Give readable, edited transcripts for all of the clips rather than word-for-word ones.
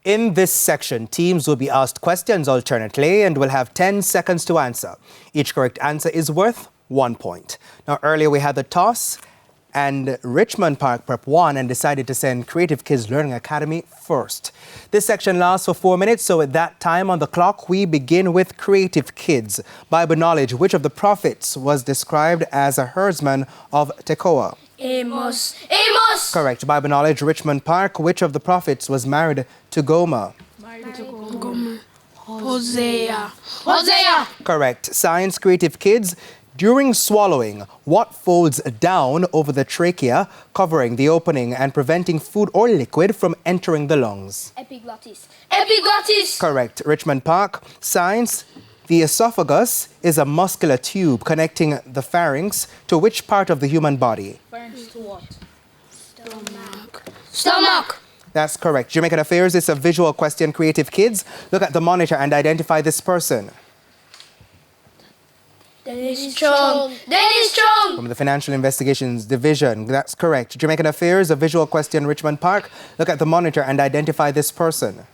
In this section, teams will be asked questions alternately and will have 10 seconds to answer. Each correct answer is worth 1 point. Now, earlier we had the toss and Richmond Park Prep won and decided to send Creative Kids Learning Academy first. This section lasts for 4 minutes, so at that time on the clock, we begin with Creative Kids. Bible knowledge, which of the prophets was described as a herdsman of Tekoa? Amos. Amos! Correct. Bible knowledge, Richmond Park, which of the prophets was married to Gomer? Gomer. Hosea. Hosea! Correct. Science, Creative Kids. During swallowing, what folds down over the trachea, covering the opening and preventing food or liquid from entering the lungs? Epiglottis. Epiglottis! Correct. Richmond Park. Science, the esophagus is a muscular tube connecting the pharynx to which part of the human body? Pharynx to what? Stomach. Stomach! That's correct. Jamaican Affairs is a visual question. Creative Kids. Look at the monitor and identify this person. Dennis Strong. Dennis Strong! From the Financial Investigations Division. That's correct. Jamaican Affairs, a visual question. Richmond Park. Look at the monitor and identify this person.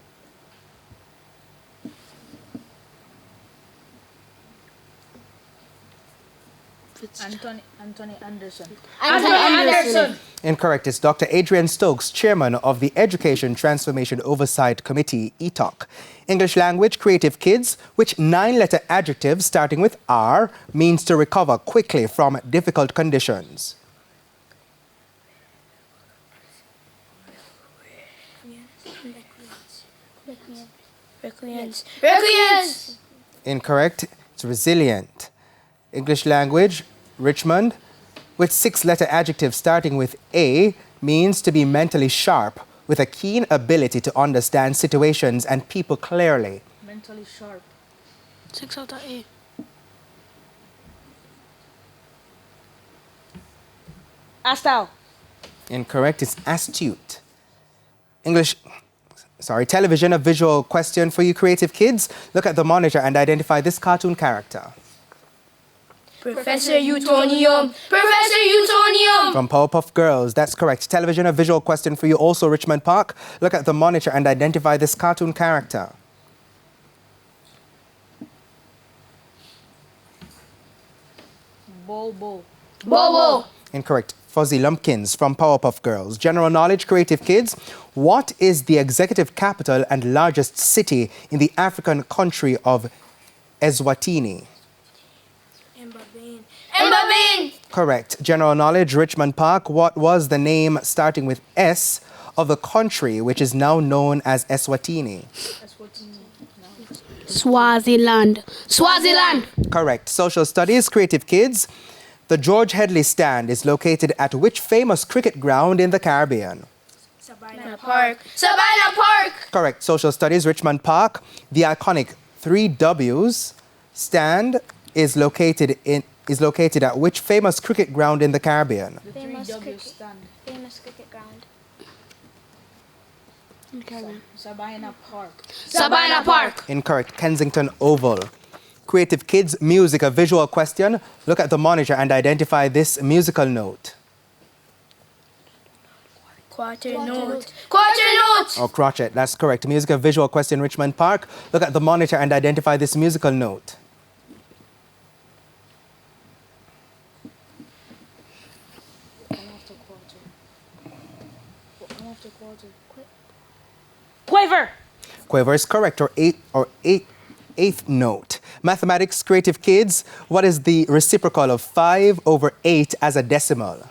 Anthony Anderson. Anthony Anderson! Incorrect. It's Dr. Adrian Stokes, Chairman of the Education Transformation Oversight Committee, ETOC. English language, Creative Kids, which 9-letter adjective starting with R means to recover quickly from difficult conditions? Requiesce. Requiesce! Incorrect. It's resilient. English language, Richmond, with 6-letter adjective starting with A means to be mentally sharp with a keen ability to understand situations and people clearly. Mentally sharp. 6 out of A. Astral. Incorrect. It's astute. Television, a visual question for you Creative Kids. Look at the monitor and identify this cartoon character. Professor Utonium. Professor Utonium! From Powerpuff Girls. That's correct. Television, a visual question for you also Richmond Park. Look at the monitor and identify this cartoon character. Bobo. Bobo! Incorrect. Fuzzy Lumpkins from Powerpuff Girls. General knowledge, Creative Kids. What is the executive capital and largest city in the African country of Eswatini? Mbabane! Correct. General knowledge, Richmond Park. What was the name starting with S of the country which is now known as Eswatini? Swaziland. Swaziland! Correct. Social studies, Creative Kids. The George Headley Stand is located at which famous cricket ground in the Caribbean? Sabina Park. Sabina Park! Correct. Social studies, Richmond Park. The iconic 3Ws stand is located at which famous cricket ground in the Caribbean? The 3W stand. Famous cricket ground. Sabina Park. Sabina Park! Incorrect. Kensington Oval. Creative Kids, music, a visual question. Look at the monitor and identify this musical note. Quarter note. Quarter note! Or crotchet, that's correct. Music, a visual question, Richmond Park. Look at the monitor and identify this musical note. Quaver. Quaver is correct, or eighth note. Mathematics, Creative Kids. What is the reciprocal of 5/8 as a decimal?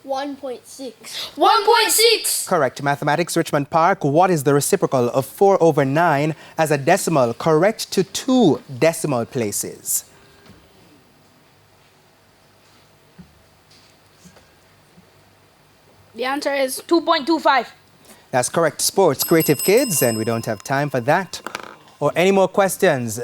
$1.6. Correct. Mathematics, Richmond Park. What is the reciprocal of 4/9 as a decimal? Correct to 2 decimal places. The answer is 2.25. That's correct. Sports, Creative Kids, and we don't have time for that or any more questions.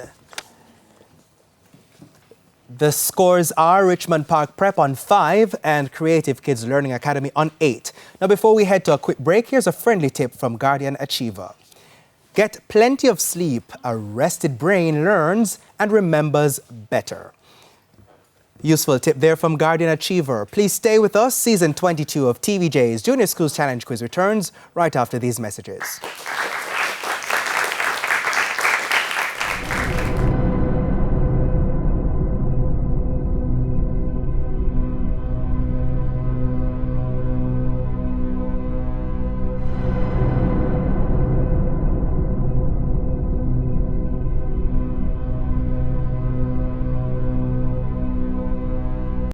The scores are Richmond Park Prep on 5 and Creative Kids Learning Academy on 8. Now, before we head to a quick break, here's a friendly tip from Guardian Achiever. Get plenty of sleep. A rested brain learns and remembers better. Useful tip there from Guardian Achiever. Please stay with us. Season 22 of TVJ's Junior Schools Challenge Quiz returns right after these messages.